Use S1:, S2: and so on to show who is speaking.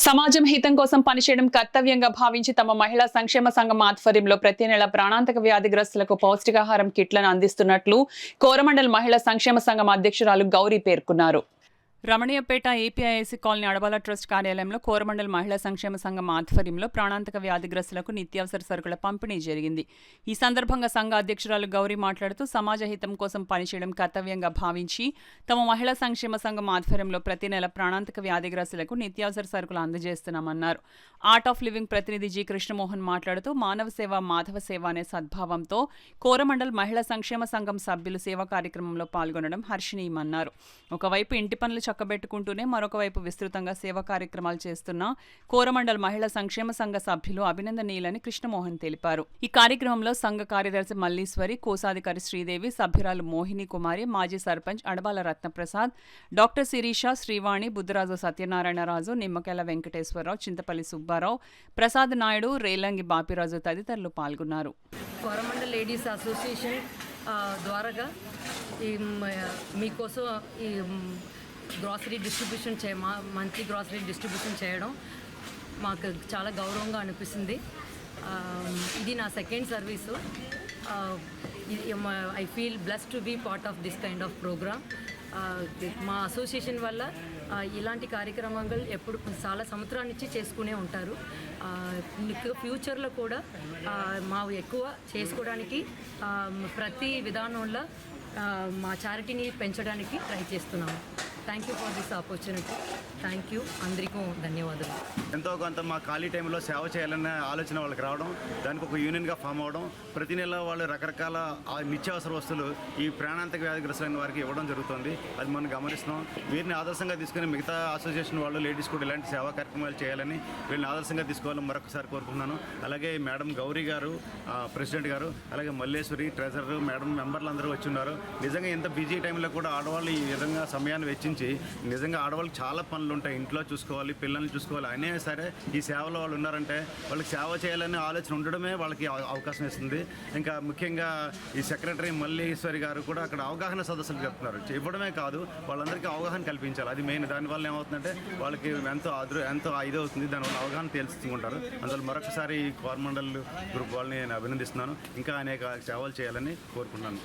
S1: సమాజం హితం కోసం పనిచేయడం కర్తవ్యంగా భావించి తమ మహిళా సంక్షేమ సంఘం ఆధ్వర్యంలో ప్రతి నెల ప్రాణాంతక వ్యాధిగ్రస్తులకు పౌష్టికాహారం కిట్లను అందిస్తున్నట్లు కోరమండల్ మహిళా సంక్షేమ సంఘం అధ్యక్షురాలు గౌరీ పేర్కొన్నారు. Ramaniyapeta APIIC colony Adabala trust కార్యాలయంలో కోరమండల్ మహిళా సంక్షేమ సంఘం ఆధ్వర్యంలో ప్రాణాంతక వ్యాధిగ్రస్తులకు నిత్యావసర సరుకుల పంపిణీ జరిగింది. ఈ సందర్భంగా సంఘ అధ్యక్షురాలు గౌరీ మాట్లాడుతూ సమాజ హితం కోసం పనిచేయడం కర్తవ్యంగా భావించి తమ మహిళా సంక్షేమ సంఘం ఆధ్వర్యంలో ప్రతి నెల ప్రాణాంతక వ్యాధిగ్రస్తులకు నిత్యావసర సరుకులు అందజేస్తున్నామన్నారు. ఆర్ట్ ఆఫ్ లివింగ్ ప్రతినిధి జి కృష్ణమోహన్ మాట్లాడుతూ మానవ సేవ మాధవ సేవ అనే సద్భావంతో కోరమండల్ మహిళా సంక్షేమ సంఘం సభ్యులు సేవా కార్యక్రమంలో పాల్గొనడం హర్షణీయమన్నారు. ఒకవైపు ఇంటి పనులు చక్కబెట్టుకుంటూనే మరొక వైపు విస్తృతంగా సేవా కార్యక్రమాలు చేస్తున్న కోరమండల్ మహిళా సంక్షేమ సంఘ సభ్యులు అభినందనీయులని కృష్ణమోహన్ తెలిపారు. ఈ కార్యక్రమంలో సంఘ కార్యదర్శి మల్లీశ్వరి, కోశాధికారి శ్రీదేవి, సభ్యురాలు మోహిని కుమారి, మాజీ సర్పంచ్ అడబాల రత్నప్రసాద్, డాక్టర్ శిరీష, శ్రీవాణి, బుద్ధరాజు సత్యనారాయణరాజు, నిమ్మకెల వెంకటేశ్వరరావు, చింతపల్లి సుబ్బారావు, ప్రసాద్ నాయుడు, రేలంగి బాపిరాజు తదితరులు పాల్గొన్నారు.
S2: కోరమండల్ లేడీస్ అసోసియేషన్ ద్వారాగా మీకోసం ఈ grocery distribution monthly grocery distribution చేయడం మాకు చాలా గౌరవంగా అనిపిస్తుంది. ఇది నా second service. I feel blessed to be part of this kind of programme. మా అసోసియేషన్ వల్ల ఇలాంటి కార్యక్రమాలు ఎప్పుడు చాలా సంవత్సరాల నుంచి చేసుకునే ఉంటారు. ఫ్యూచర్లో కూడా మా ఎక్కువ చేసుకోవడానికి ప్రతి విధానంలో మా చారిటీని పెంచడానికి ట్రై చేస్తున్నాము. Thank you for this opportunity. Thank you. అందరికీ ధన్యవాదాలు.
S3: ఎంతో కొంత మా ఖాళీ టైంలో సేవ చేయాలనే ఆలోచన వాళ్ళకి రావడం, దానికి ఒక యూనియన్గా ఫామ్ అవ్వడం, ప్రతి నెల వాళ్ళు రకరకాల నిత్యావసర వస్తువులు ఈ ప్రాణాంతక వ్యాధిగ్రస్తులైన వారికి ఇవ్వడం జరుగుతుంది. అది మనం గమనిస్తున్నాం. వీరిని ఆదర్శంగా తీసుకుని మిగతా అసోసియేషన్ వాళ్ళు లేడీస్ కూడా ఇలాంటి సేవా కార్యక్రమాలు చేయాలని వీళ్ళని ఆదర్శంగా తీసుకోవాలని మరొకసారి కోరుకుంటున్నాను. అలాగే మేడం గౌరీ గారు, ప్రెసిడెంట్ గారు, అలాగే మల్లేశ్వరి, ట్రెజరర్, మేడం మెంబర్లు అందరూ వచ్చి ఉన్నారు. నిజంగా ఇంత బిజీ టైంలో కూడా ఆడవాళ్ళు ఈ విధంగా సమయాన్ని వెచ్చించి నిజంగా ఆడవాళ్ళకి చాలా పనులు ఉంటాయి, ఇంట్లో చూసుకోవాలి, పిల్లల్ని చూసుకోవాలి, అయినా సరే ఈ సేవలో వాళ్ళు ఉన్నారంటే వాళ్ళకి సేవ చేయాలనే ఆలోచన ఉండడమే వాళ్ళకి అవకాశం ఇస్తుంది. ఇంకా ముఖ్యంగా ఈ సెక్రటరీ మల్లీశ్వరి గారు కూడా అక్కడ అవగాహన సదస్సులు చెప్తున్నారు. ఇవ్వడమే కాదు, వాళ్ళందరికీ అవగాహన కల్పించాలి. అది మెయిన్. దానివల్ల ఏమవుతుందంటే వాళ్ళకి ఎంతో ఇదవుతుంది, దానివల్ల అవగాహన తెలుసుకుంటారు. అందువల్ల మరొకసారి ఈ కోరమండల్ గ్రూప్ వాళ్ళని నేను అభినందిస్తున్నాను. ఇంకా అనేక సేవలు చేయాలని కోరుకుంటున్నాను.